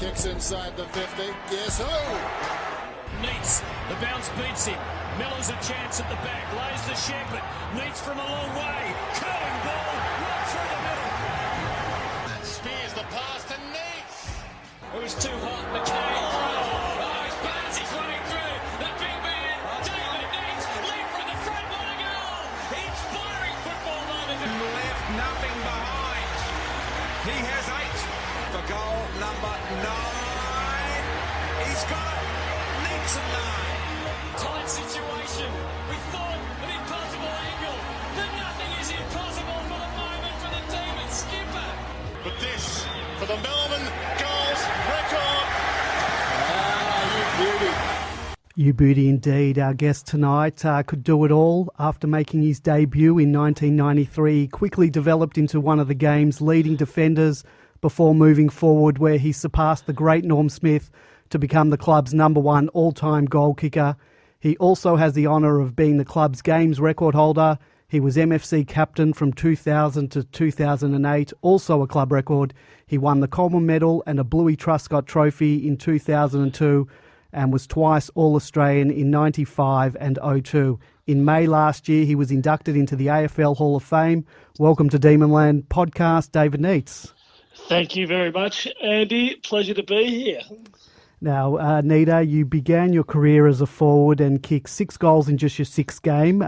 Kicks inside the 50. Yes, Neitz, the bounce beats him. Miller's a chance at the back. Lays the shepherd. Neitz from a long way. Curling ball right through the middle. Spears the pass to Neitz. It was too hot. McKay. Oh, his pass. He's running through. The big man, David Neitz, lead from the front. What a goal! Inspiring football moment. Left nothing behind. He has 8 for goal number 9. He's got it. Neitz at 9. Tight situation. We thought an impossible angle. But nothing is impossible for the moment for the Demon skipper. But this for the Melbourne goals record. You beauty indeed. Our guest tonight could do it all. After making his debut in 1993, he quickly developed into one of the game's leading defenders before moving forward, where he surpassed the great Norm Smith to become the club's #1 all-time goal kicker. He also has the honour of being the club's games record holder. He was MFC captain from 2000 to 2008, also a club record. He won the Coleman Medal and a Bluey Truscott Trophy in 2002 and was twice All-Australian in 95 and 02. In May last year, he was inducted into the AFL Hall of Fame. Welcome to Demonland podcast, David Neitz. Thank you very much, Andy. Pleasure to be here. Now, Nita, you began your career as a forward and kicked 6 goals in just your 6th game.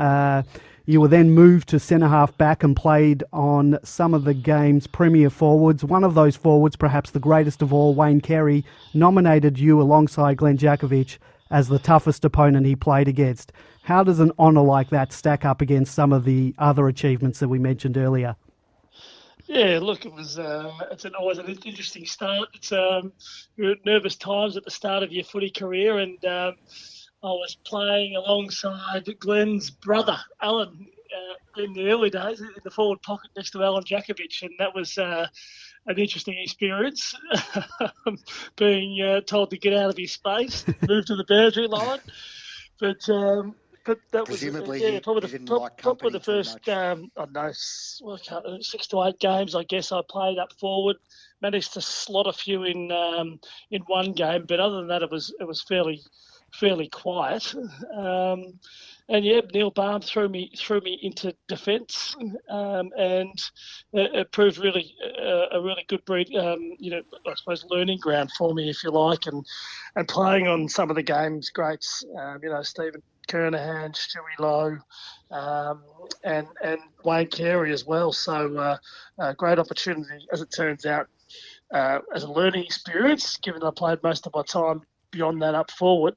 You were then moved to centre-half back and played on some of the game's premier forwards. One of those forwards, perhaps the greatest of all, Wayne Carey, nominated you alongside 𝗟𝗶𝘀𝗁𝗁 as the toughest opponent he played against. How does an honour like that stack up against some of the other achievements that we mentioned earlier? Yeah, look, it was it's always an interesting start. You're at nervous times at the start of your footy career, and I was playing alongside Glenn's brother, Alan, in the early days in the forward pocket next to Alan 𝗟𝗶𝘀𝗁𝗁, and that was an interesting experience, being told to get out of his space, move to the boundary line. But that presumably was probably the first 6 to 8 games I guess I played up forward. Managed to slot a few in one game, but other than that it was fairly quiet. And yeah, Neil Baum threw me into defence, and it proved really a really good breed, I suppose learning ground for me, if you like, and playing on some of the game's greats, Stephen Kernahan, Stewie Lowe, and Wayne Carey as well. So a great opportunity, as it turns out, as a learning experience, given I played most of my time beyond that up forward.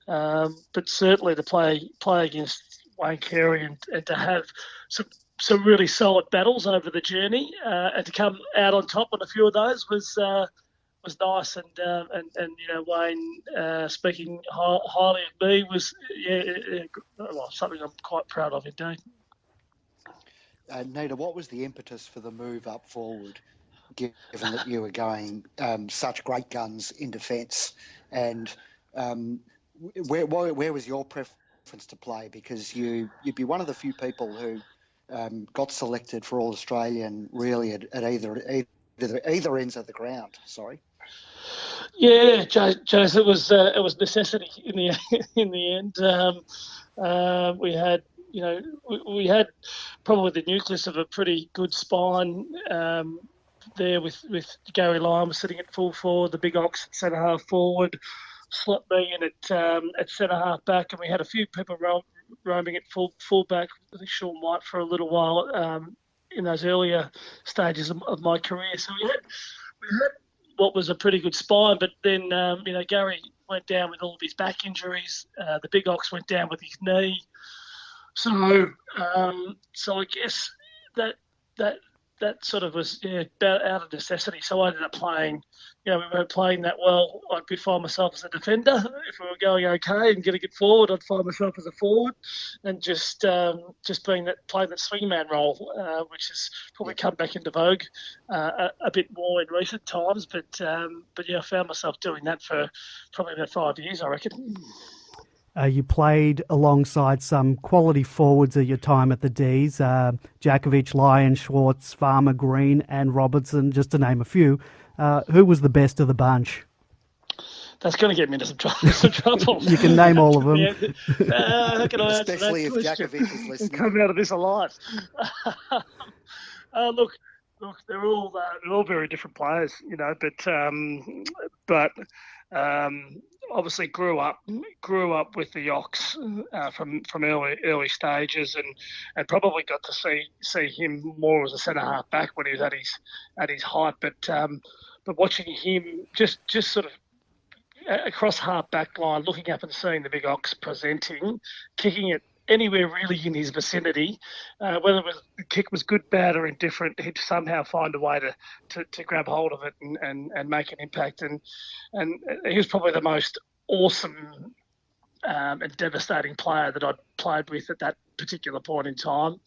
But certainly to play against Wayne Carey and to have some really solid battles over the journey, and to come out on top on a few of those was nice. And Wayne speaking highly of me was something I'm quite proud of indeed. Nita, what was the impetus for the move up forward, given that you were going such great guns in defence? And where was your preference to play? Because you'd be one of the few people who got selected for All-Australian really at either ends of the ground. Sorry. Yeah, Jase, it was necessity in the end. We had probably the nucleus of a pretty good spine there with Gary Lyon was sitting at full forward, the big ox at centre half forward, slot me in at centre half back, and we had a few people roaming at full back. I think Sean White for a little while in those earlier stages of my career. So we had what was a pretty good spine, but then Gary went down with all of his back injuries. The big ox went down with his knee. So I guess that sort of was out of necessity. So I ended up playing. We weren't playing that well. I could find myself as a defender. If we were going okay and getting it forward, I'd find myself as a forward, and just playing that swingman role, which has probably come back into vogue a bit more in recent times. But I found myself doing that for probably about 5 years, I reckon. You played alongside some quality forwards at your time at the D's, 𝗟𝗶𝘀𝗁𝗁, Lyon, Schwartz, Farmer, Green and Robertson, just to name a few. Who was the best of the bunch? That's going to get me into some trouble. You can name all of them. How can I answer Especially if that question? 𝗟𝗶𝘀𝘁𝗃 is listening. Come out of this alive. Look, they're all very different players, but obviously grew up with the 𝗟𝗶𝘀𝘁 from early stages, and probably got to see him more as a centre half back when he was at his height. But watching him just sort of across half back line, looking up and seeing the big 𝗟𝗀𝘀𝑁 presenting, kicking it anywhere really in his vicinity, whether the kick was good, bad, or indifferent, he'd somehow find a way to grab hold of it and make an impact. And he was probably the most awesome and devastating player that I'd played with at that particular point in time.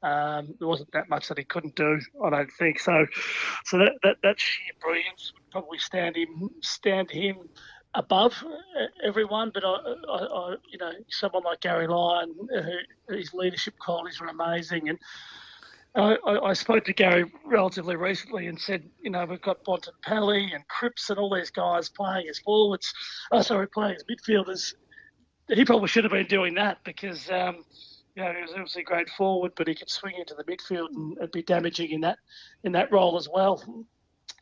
There wasn't that much that he couldn't do, I don't think. So that sheer brilliance would probably stand him above everyone, but I someone like Gary Lyon, his leadership qualities were amazing, and I spoke to Gary relatively recently and said, we've got Bontempelli and Cripps and all these guys playing as forwards, playing as midfielders. He probably should have been doing that because he was obviously a great forward, but he could swing into the midfield and be damaging in that role as well.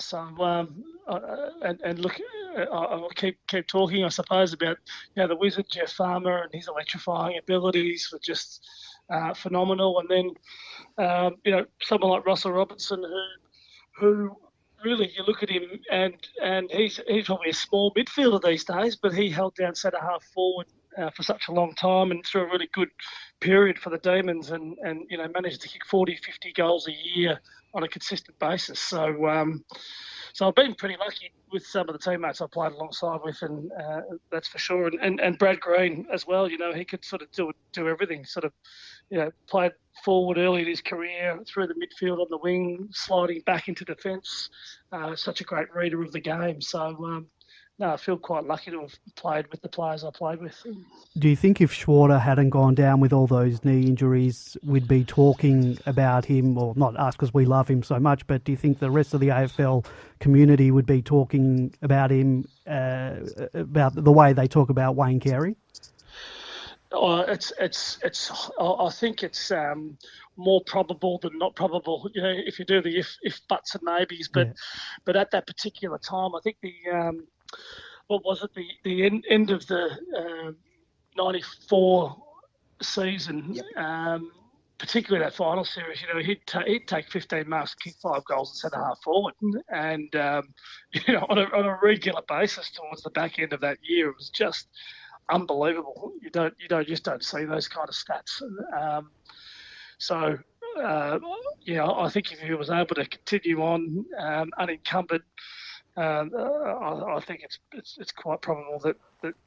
So and look, I'll keep talking, I suppose, about the wizard Jeff Farmer and his electrifying abilities were just phenomenal. And then someone like Russell Robertson, who really you look at him and he's probably a small midfielder these days, but he held down centre half forward for such a long time and through a really good period for the Demons, and managed to kick 40, 50 goals a year on a consistent basis. So I've been pretty lucky with some of the teammates I played alongside with, and that's for sure. And Brad Green as well. He could sort of do everything. Sort of, played forward early in his career, through the midfield on the wing, sliding back into defence. Such a great reader of the game. So. No, I feel quite lucky to have played with the players I played with. Do you think if 𝗟𝗏 hadn't gone down with all those knee injuries, we'd be talking about him, or not us because we love him so much, but do you think the rest of the AFL community would be talking about him, about the way they talk about Wayne Carey? I think it's more probable than not probable. If you do the if buts and maybes, but at that particular time, I think the what was it? The end of the 94 season, yep. Particularly that final series, he'd take 15 marks, kick 5 goals and centre half forward, and on a regular basis towards the back end of that year, it was just unbelievable. You just don't see those kind of stats. I think if he was able to continue on unencumbered, I think it's quite probable that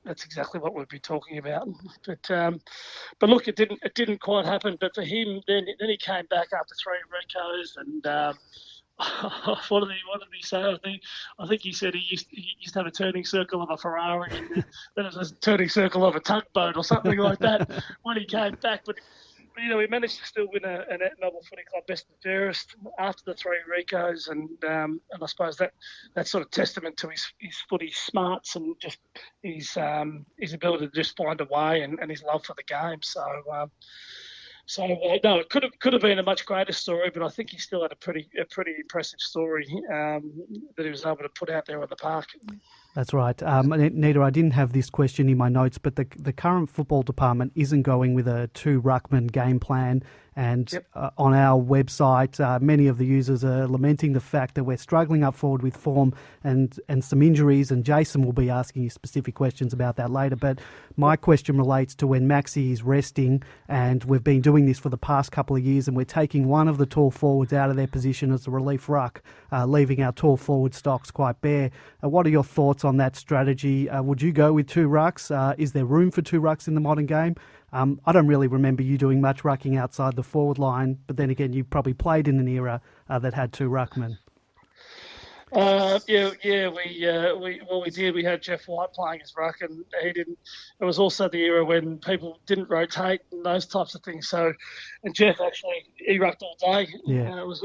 that's exactly what we'd be talking about. But look, it didn't quite happen. But for him, then he came back after 3 recos, and what did he say? I think he said he used to have a turning circle of a Ferrari, and then it was a turning circle of a tugboat or something like that when he came back. But he managed to still win an Melbourne Footy Club best and fairest after the 3 recos, and I suppose that's sort of testament to his footy smarts and just his ability to just find a way and his love for the game. No, it could have been a much greater story, but I think he still had a pretty impressive story that he was able to put out there on the park. That's right. Nita, I didn't have this question in my notes, but the current football department isn't going with a 2 ruckman game plan. And yep. On our website, many of the users are lamenting the fact that we're struggling up forward with form and some injuries, and Jason will be asking you specific questions about that later. But my question relates to when 𝗟𝗀𝘀𝘁 is resting, and we've been doing this for the past couple of years, and we're taking one of the tall forwards out of their position as a relief ruck, leaving our tall forward stocks quite bare. What are your thoughts on that strategy? Would you go with 2 rucks? Is there room for 2 rucks in the modern game? I don't really remember you doing much rucking outside the forward line, but then again, you probably played in an era that had 2 ruckmen. We did. We had Jeff White playing as ruck, and he didn't. It was also the era when people didn't rotate and those types of things. So, and Jeff actually he rucked all day. Yeah. It was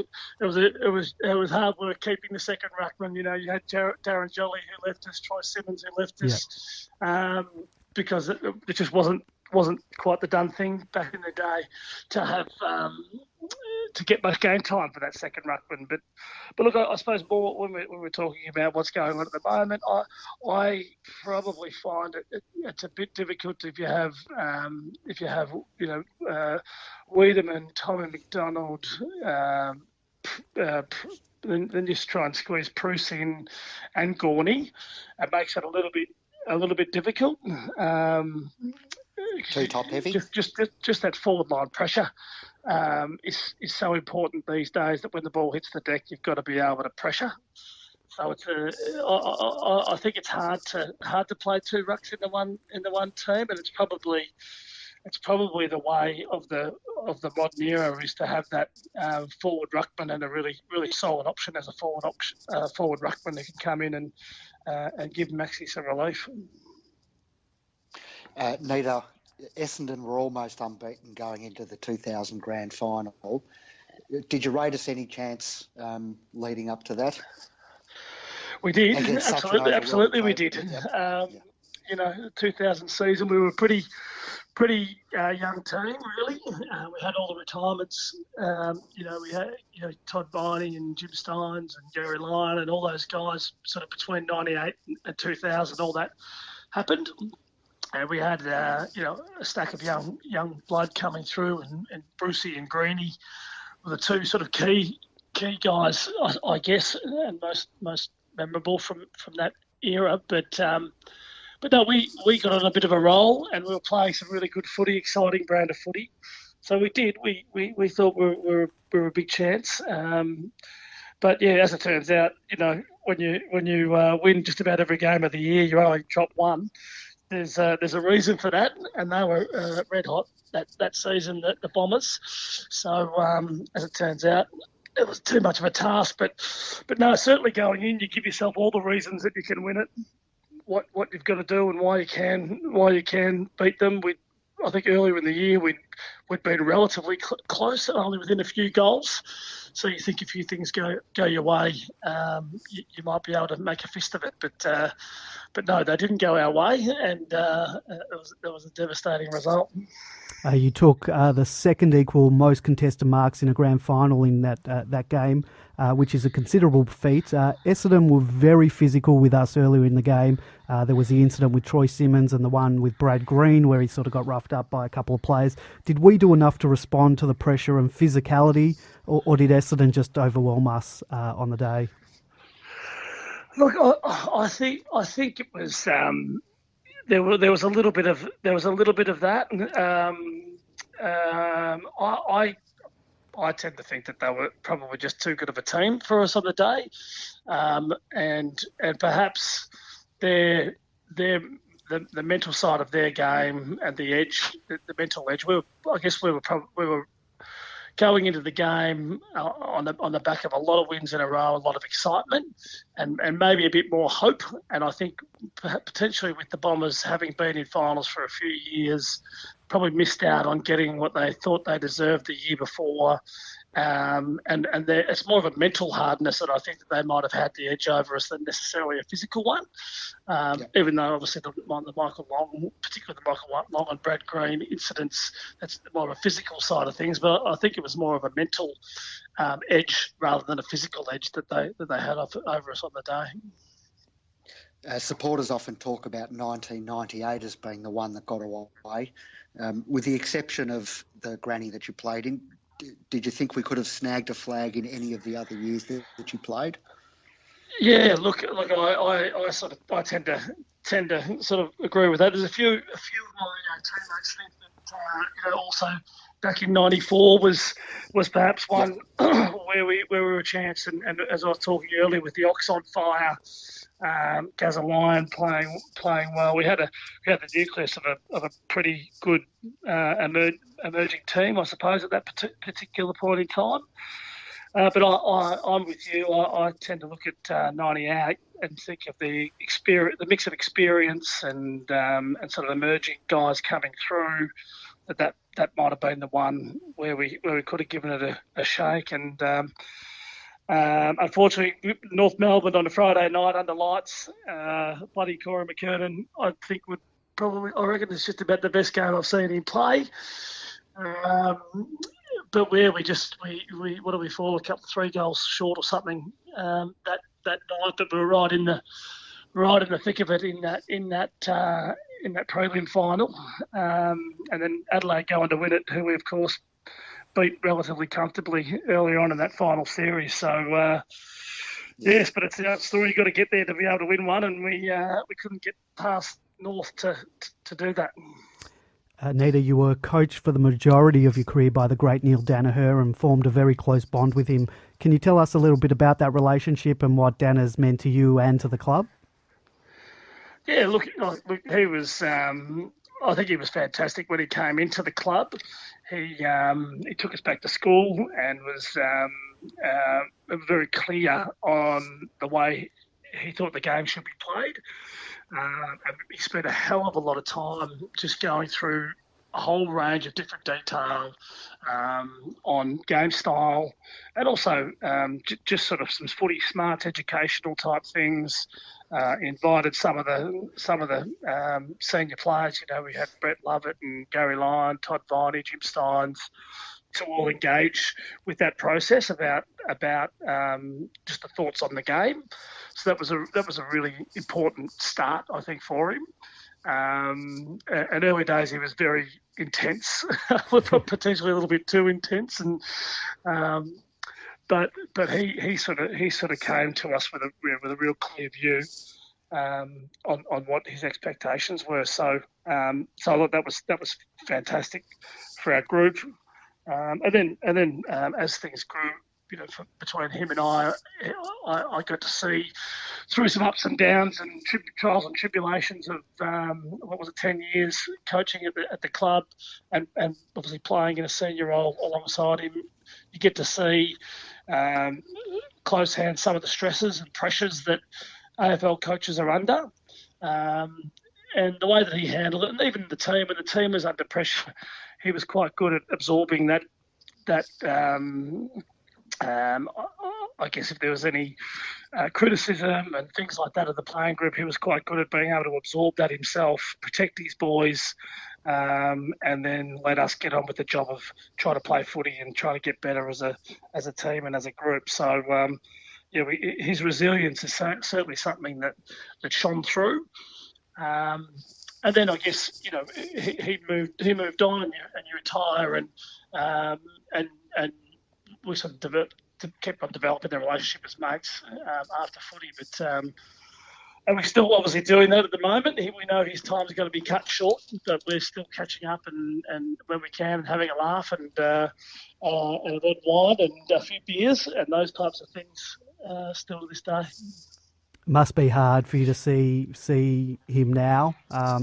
hard work keeping the second ruckman. You had Darren Jolly who left us, Troy Simmons who left us, because it just wasn't quite the done thing back in the day to have to get much game time for that second ruckman. But look, I suppose more when we're talking about what's going on at the moment, I probably find it's a bit difficult if you have Wiedemann, Tommy McDonald, then just try and squeeze Bruce in and Gorney. It makes it a little bit difficult. Too top heavy. Just that forward line pressure is so important these days, that when the ball hits the deck, you've got to be able to pressure. So I think it's hard to play two rucks in the one team, and it's probably the way of the modern era is to have that forward ruckman and a really solid option as a forward ruckman that can come in and give Maxi some relief. Nita, Essendon were almost unbeaten going into the 2000 grand final. Did you rate us any chance leading up to that? We did. Absolutely we did. The 2000 season, we were pretty young team, really. We had all the retirements. We had Todd Viney and Jim Steins and Gary Lyon and all those guys sort of between 98 and 2000, all that happened. And we had, a stack of young blood coming through, and Brucey and Greeny were the two sort of key guys, I guess, and most memorable from that era. But no, we got on a bit of a roll, and we were playing some really good footy, exciting brand of footy. So we did. We thought we were a big chance. But yeah, as it turns out, when you win just about every game of the year, you only drop one. There's a reason for that, and they were red hot that season, the Bombers. So as it turns out, it was too much of a task. But no, certainly going in, you give yourself all the reasons that you can win it, what you've got to do, and why you can beat them. I think earlier in the year we'd been relatively close, only within a few goals. So you think a few things go your way, you might be able to make a fist of it. But no, they didn't go our way, and it was a devastating result. You took the second equal most contested marks in a grand final in that game, which is a considerable feat. Essendon were very physical with us earlier in the game. There was the incident with Troy Simmons and the one with Brad Green where he sort of got roughed up by a couple of players. Did we do enough to respond to the pressure and physicality, or did Essendon just overwhelm us on the day? Look, I think it was there was a little bit of that. I tend to think that they were probably just too good of a team for us on the day, and perhaps the mental side of their game and the edge, the mental edge. We were going into the game on the back of a lot of wins in a row, a lot of excitement, and maybe a bit more hope. And I think potentially with the Bombers having been in finals for a few years, probably missed out on getting what they thought they deserved the year before. And it's more of a mental hardness that I think that they might have had the edge over us than necessarily a physical one. Even though obviously the Michael Long, particularly the Michael Long and Brad Green incidents, that's more of a physical side of things. But I think it was more of a mental edge rather than a physical edge that they had over us on the day. Supporters often talk about 1998 as being the one that got away. With the exception of the granny that you played in, did you think we could have snagged a flag in any of the other years that you played? Yeah, look, I tend to sort of agree with that. There's a few of my teammates think that also back in '94 was perhaps one where we were a chance, and as I was talking earlier with the Ox on fire. Gazza Lyon playing well. We had the nucleus of a pretty good emerging team, I suppose, at that particular point in time. But I'm with you. I tend to look at 98 and think of the experience, the mix of experience and sort of emerging guys coming through. That might have been the one where we could have given it a shake. And unfortunately, North Melbourne on a Friday night under lights, bloody 𝗟𝗶𝘀𝘁𝗲, I think I reckon it's just about the best game I've seen him play. But where we what do we fall? A couple 3 goals short or something that night, that we were right in the thick of it in that prelim final, and then Adelaide going to win it, who we of course beat relatively comfortably earlier on in that final series. So yes, but it's the story. You got to get there to be able to win one, and we couldn't get past North to do that. Nita, you were coached for the majority of your career by the great Neil Danaher and formed a very close bond with him. Can you tell us a little bit about that relationship and what Dana's meant to you and to the club? Yeah, look, he was. I think he was fantastic when he came into the club. He took us back to school and was very clear on the way he thought the game should be played. And he spent a hell of a lot of time just going through a whole range of different detail on game style, and also just sort of some footy smarts, educational type things. Invited some of the senior players. You know, we had Brett Lovett and Gary Lyon, Todd Viney, Jim Steins, to all engage with that process about just the thoughts on the game. So that was a really important start, I think, for him. And early days he was very intense, potentially a little bit too intense, and but he sort of came to us with a real clear view on what his expectations were. So I thought that was fantastic for our group. And then as things grew, you know, between him and I got to see through some ups and downs and trials and tribulations of 10 years coaching at the club, and obviously playing in a senior role alongside him. You get to see close hand some of the stresses and pressures that AFL coaches are under, and the way that he handled it, and even the team, when the team was under pressure, he was quite good at absorbing that. I guess if there was any criticism and things like that of the playing group, he was quite good at being able to absorb that himself, protect his boys, and then let us get on with the job of trying to play footy and trying to get better as a team and as a group. So his resilience is certainly something that shone through. And then I guess, you know, he moved on, and you retire, and we sort of kept on developing the relationship as mates after footy. But and we're still obviously doing that at the moment. We know his time's going to be cut short, but we're still catching up and when we can, and having a laugh and a red wine and a few beers and those types of things still to this day. Must be hard for you to see him now. I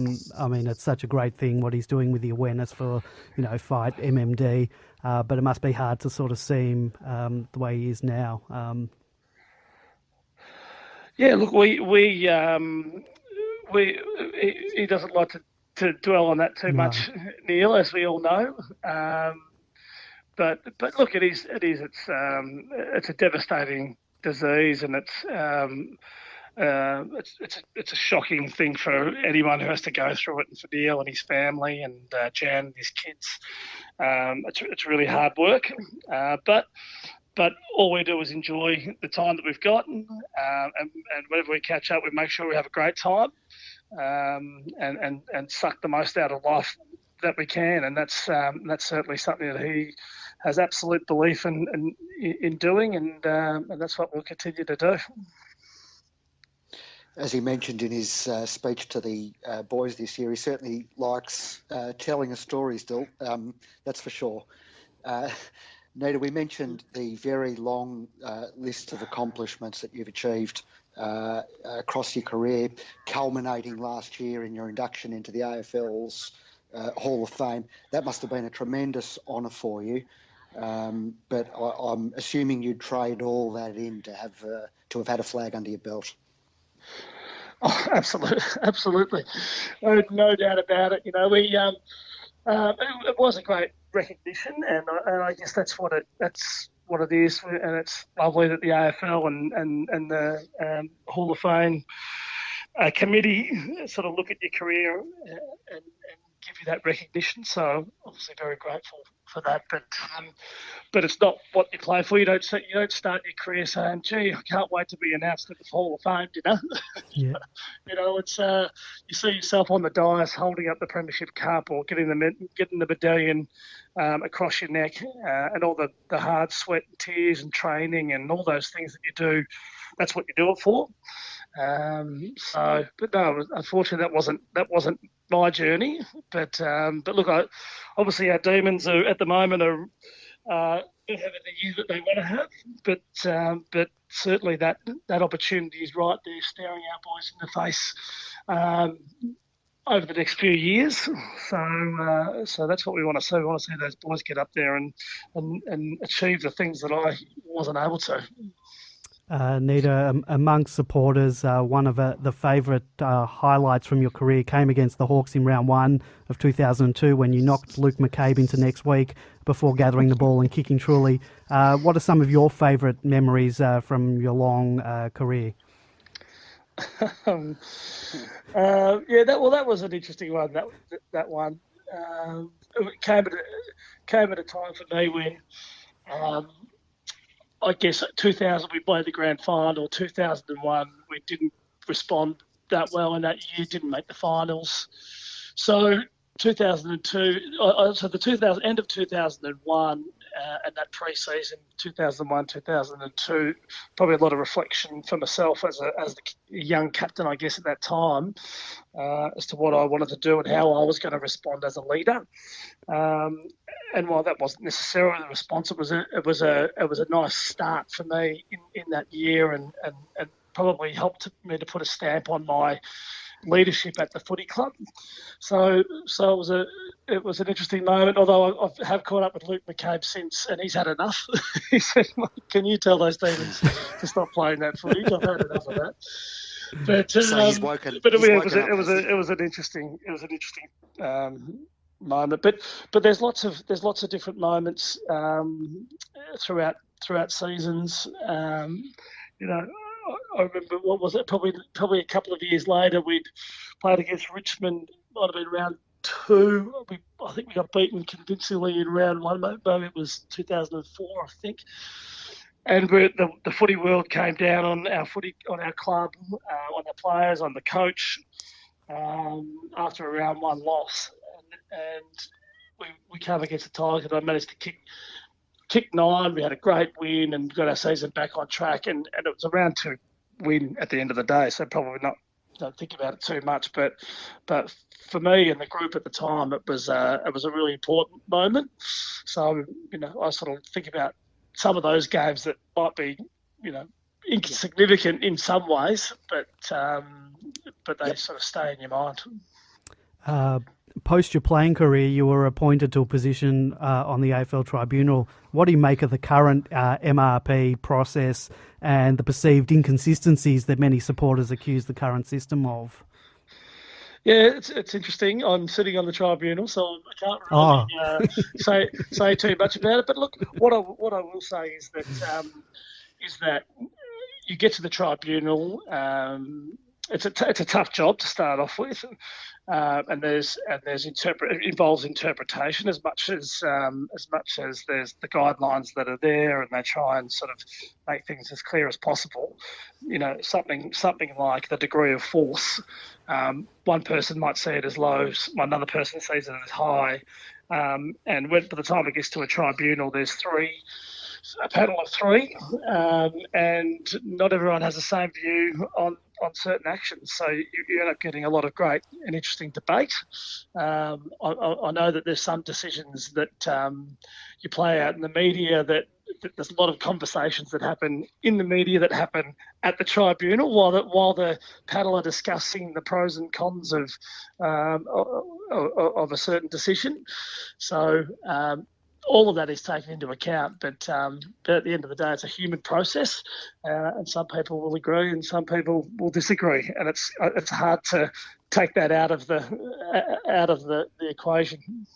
mean, it's such a great thing what he's doing with the awareness for, you know, fight MMD, but it must be hard to sort of see him the way he is now. Yeah, look, he doesn't like to dwell on that too much, Neil, as we all know. But look, it's a devastating disease, and it's a shocking thing for anyone who has to go through it, and for Neil and his family and Jan and his kids. It's really hard work, but all we do is enjoy the time that we've got, and whenever we catch up, we make sure we have a great time, and suck the most out of life that we can, and that's certainly something that he has absolute belief in doing, and that's what we'll continue to do. As he mentioned in his speech to the boys this year, he certainly likes telling a story still, that's for sure. Nita, we mentioned the very long list of accomplishments that you've achieved across your career, culminating last year in your induction into the AFL's Hall of Fame. That must have been a tremendous honour for you. But I'm assuming you'd trade all that in to have had a flag under your belt. Oh, absolutely. No doubt about it. You know, it was a great recognition, and I guess that's what it is, and it's lovely that the AFL and the Hall of Fame committee sort of look at your career and give you that recognition. So obviously very grateful for that, but it's not what you play for. You don't start your career saying, "Gee, I can't wait to be announced at the Hall of Fame." You know, Yeah. you know, it's you see yourself on the dais holding up the Premiership Cup or getting the medallion across your neck, and all the hard sweat and tears and training and all those things that you do. That's what you do it for. But no, unfortunately, that wasn't my journey. But look, obviously our Demons are at the moment are having the year that they want to have. But certainly that opportunity is right there, staring our boys in the face over the next few years. So that's what we want to see. We want to see those boys get up there and achieve the things that I wasn't able to. Nita, amongst supporters, one of the favourite highlights from your career came against the Hawks in round 1 of 2002 when you knocked 𝗟𝗏 into next week before gathering the ball and kicking truly. What are some of your favourite memories from your long career? That was an interesting one. That one it came at a time for me when. I guess 2000 we played the grand final. 2001 we didn't respond that well in that year. Didn't make the finals. So 2002. So the end of 2001 and that pre-season 2001 2002. Probably a lot of reflection for myself as the young captain, I guess, at that time, as to what I wanted to do and how I was going to respond as a leader. And while that wasn't necessarily the response, it was a nice start for me in that year, and probably helped me to put a stamp on my leadership at the footy club. So it was an interesting moment. Although I have caught up with 𝗟𝗏 since, and he's had enough. He said, "Can you tell those Demons to stop playing that footy? I've had enough of that." But so he's woken. It was an interesting moment. But there's lots of different moments throughout seasons. You know, I remember, what was it? Probably a couple of years later, we'd played against Richmond. Might have been round 2. I think we got beaten convincingly in round 1. Maybe it was 2004, I think. And the footy world came down on our club, on the players, on the coach, after a round 1 loss. And we came against the Tigers, and I managed to kick 9. We had a great win and got our season back on track. And it was a round 2 win at the end of the day, so probably don't think about it too much. But for me and the group at the time, it was a really important moment. So, you know, I sort of think about some of those games that might be, you know, insignificant in some ways, but they sort of stay in your mind. Post your playing career, you were appointed to a position on the AFL Tribunal. What do you make of the current MRP process and the perceived inconsistencies that many supporters accuse the current system of? Yeah, it's interesting. I'm sitting on the tribunal, so I can't really say too much about it. But look, what I will say is that you get to the tribunal. It's a tough job to start off with, and it involves interpretation as much as there's the guidelines that are there, and they try and sort of make things as clear as possible. You know, something like the degree of force. One person might see it as low, another person sees it as high, and by the time it gets to a tribunal, there's a panel of 3, and not everyone has the same view on certain actions. So you end up getting a lot of great and interesting debate. I know that there's some decisions that you play out in the media that there's a lot of conversations that happen in the media that happen at the tribunal while the panel are discussing the pros and cons of a certain decision. So all of that is taken into account, but at the end of the day, it's a human process, and some people will agree and some people will disagree, and it's hard to take that out of the equation.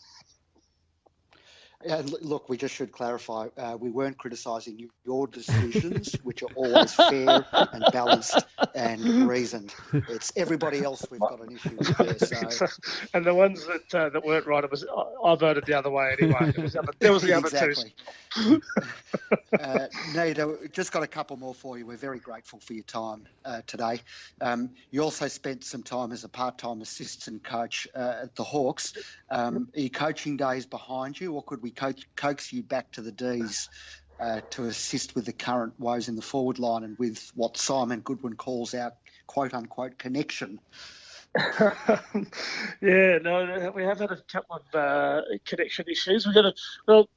Look, we just should clarify, we weren't criticising your decisions, which are always fair and balanced and reasoned. It's everybody else we've got an issue with there. So. And the ones that weren't right, I voted the other way anyway. There was the other exactly. two. Nita, just got a couple more for you. We're very grateful for your time today. You also spent some time as a part-time assistant coach at the Hawks. Are your coaching days behind you, or could we coax you back to the D's to assist with the current woes in the forward line and with what Simon Goodwin calls our quote-unquote connection? Yeah, no, we have had a couple of connection issues. We've got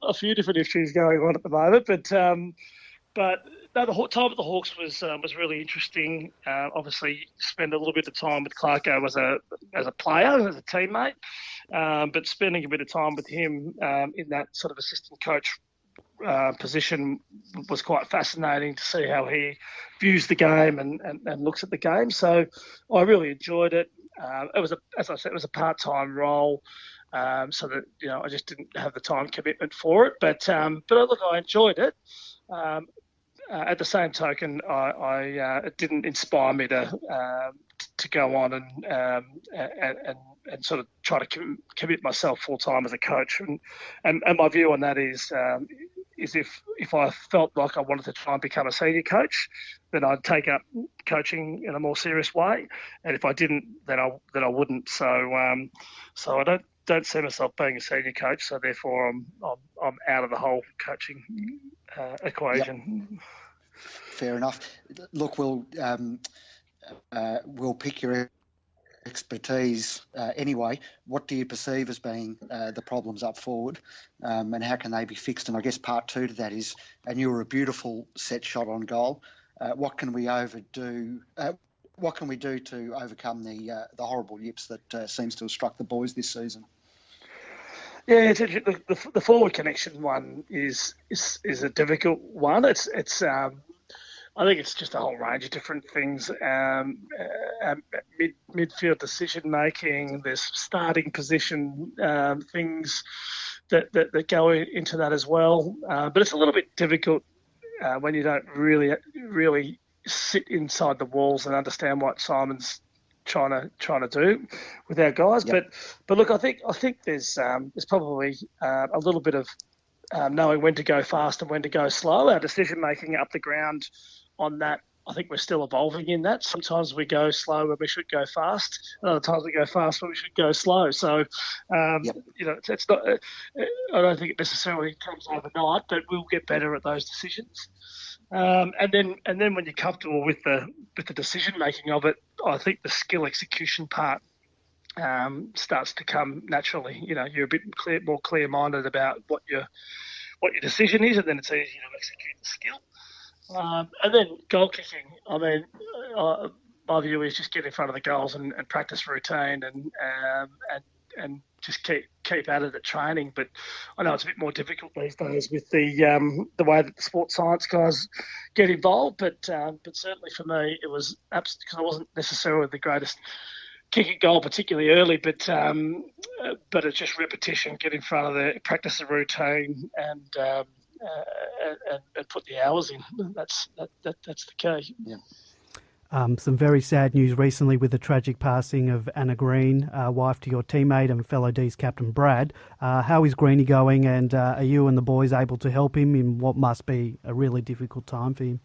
a few different issues going on at the moment, but no, the time at the Hawks was really interesting. Obviously, spend a little bit of time with Clarko as a player, as a teammate, but spending a bit of time with him in that sort of assistant coach position was quite fascinating to see how he views the game and looks at the game. So I really enjoyed it. It was as I said, it was a part-time role, so that I just didn't have the time commitment for it. But look, I enjoyed it. At the same token, it didn't inspire me to go on and sort of try to commit myself full time as a coach. And my view on that is if I felt like I wanted to try and become a senior coach, then I'd take up coaching in a more serious way. And if I didn't, then I wouldn't. So I don't see myself being a senior coach. So therefore, I'm out of the whole coaching equation. Yep. Fair enough. Look, we'll pick your expertise anyway. What do you perceive as being the problems up forward, and how can they be fixed? And I guess part two to that is, and you were a beautiful set shot on goal. What can we do to overcome the horrible yips that seems to have struck the boys this season? Yeah, the forward connection one is a difficult one. It's I think it's just a whole range of different things. Midfield decision making, there's starting position things that go into that as well. But it's a little bit difficult when you don't really sit inside the walls and understand what Simon's trying to do with our guys. Yep. But look, I think there's probably a little bit of knowing when to go fast and when to go slow. Our decision making up the ground on that, I think we're still evolving in that. Sometimes we go slow when we should go fast, and other times we go fast when we should go slow. So, it's not. I don't think it necessarily comes overnight, but we'll get better at those decisions. And then when you're comfortable with the decision making of it, I think the skill execution part starts to come naturally. You're a bit more clear minded about what your decision is, and then it's easier to execute the skill. And then goal kicking. I mean, my view is just get in front of the goals and practice routine and just keep at it at training. But I know it's a bit more difficult these days with the way that the sports science guys get involved. But certainly for me, it was because I wasn't necessarily the greatest kicking goal particularly early, but it's just repetition. Get in front of practice the routine and put the hours in. That's the key. Yeah. Some very sad news recently with the tragic passing of Anna Green, wife to your teammate and fellow D's captain Brad. How is Greenie going, and are you and the boys able to help him in what must be a really difficult time for him?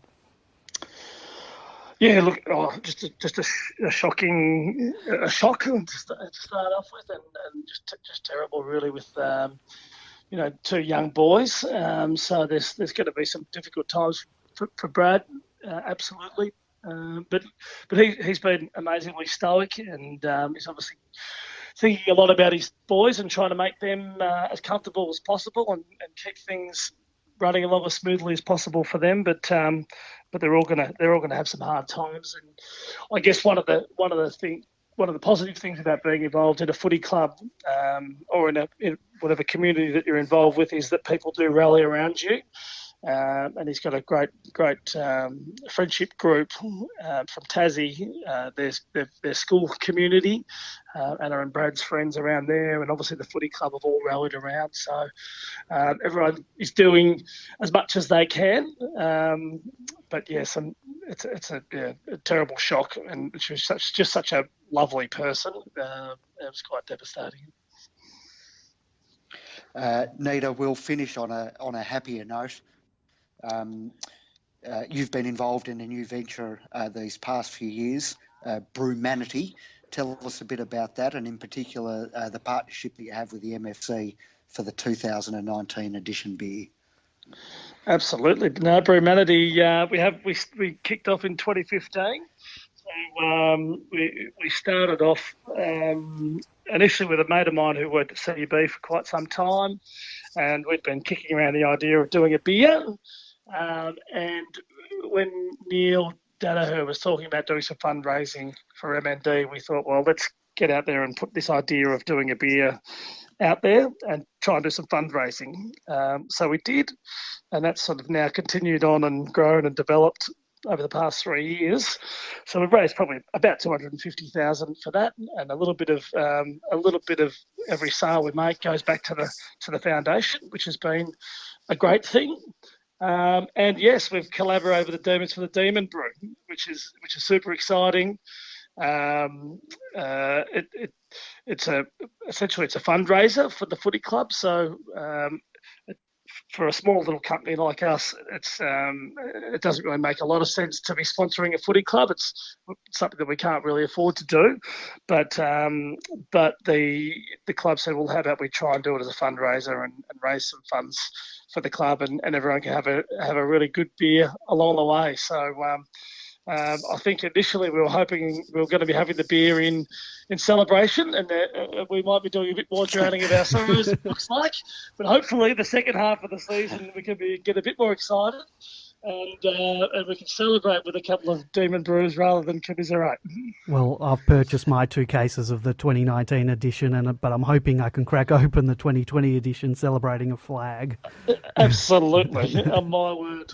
Yeah, look, just a shock to start off with, and just terrible really with two young boys. So there's going to be some difficult times for Brad, absolutely. But he's been amazingly stoic, and he's obviously thinking a lot about his boys and trying to make them as comfortable as possible and keep things running along as smoothly as possible for them. But they're all gonna have some hard times, and I guess one of the one of the positive things about being involved in a footy club or in whatever community that you're involved with is that people do rally around you. And he's got a great friendship group from 𝗟𝗶𝘀𝘁𝗃. There's their school community, and and Brad's friends around there, and obviously the footy club have all rallied around. So everyone is doing as much as they can. But yes, it's a terrible shock, and she was just such a lovely person. It was quite devastating. Nita, we'll finish on a happier note. You've been involved in a new venture these past few years, 𝗟𝗀𝘀𝘁𝗃. Tell us a bit about that, and in particular the partnership that you have with the MFC for the 2019 edition beer. Absolutely. No, 𝗟𝗀𝘀𝘁𝗃, we kicked off in 2015. So we started off initially with a mate of mine who worked at CUB for quite some time, and we'd been kicking around the idea of doing a beer. And when Neil Danaher was talking about doing some fundraising for MND, we thought, well, let's get out there and put this idea of doing a beer out there and try and do some fundraising. So we did, and that's sort of now continued on and grown and developed over the past 3 years. So we've raised probably about 250,000 for that, and a little bit of every sale we make goes back to the foundation, which has been a great thing. And yes, we've collaborated with the Demons for the Demon Brew, which is super exciting. Essentially it's a fundraiser for the footy club. So for a small little company like us, it doesn't really make a lot of sense to be sponsoring a footy club. It's something that we can't really afford to do. But the club said, well, how about we try and do it as a fundraiser and raise some funds for the club, and everyone can have a really good beer along the way. So I think initially we were hoping we were going to be having the beer in celebration, and we might be doing a bit more drowning of our sorrows, it looks like. But hopefully the second half of the season we can get a bit more excited, and we can celebrate with a couple of demon brews rather than commiserate. Well, I've purchased my 2 cases of the 2019 edition, but I'm hoping I can crack open the 2020 edition celebrating a flag. Absolutely, on my word.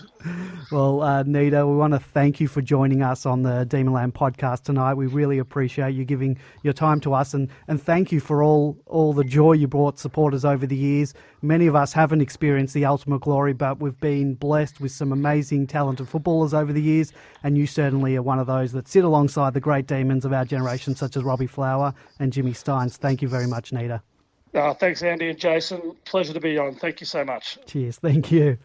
Well, Nita, we want to thank you for joining us on the Demonland podcast tonight. We really appreciate you giving your time to us, and thank you for all the joy you brought supporters over the years. Many of us haven't experienced the ultimate glory, but we've been blessed with some amazing, talented footballers over the years, and you certainly are one of those that sit alongside the great demons of our generation, such as Robbie Flower and Jimmy Steins. Thank you very much, Nita. Thanks, Andy and Jason. Pleasure to be on. Thank you so much. Cheers. Thank you.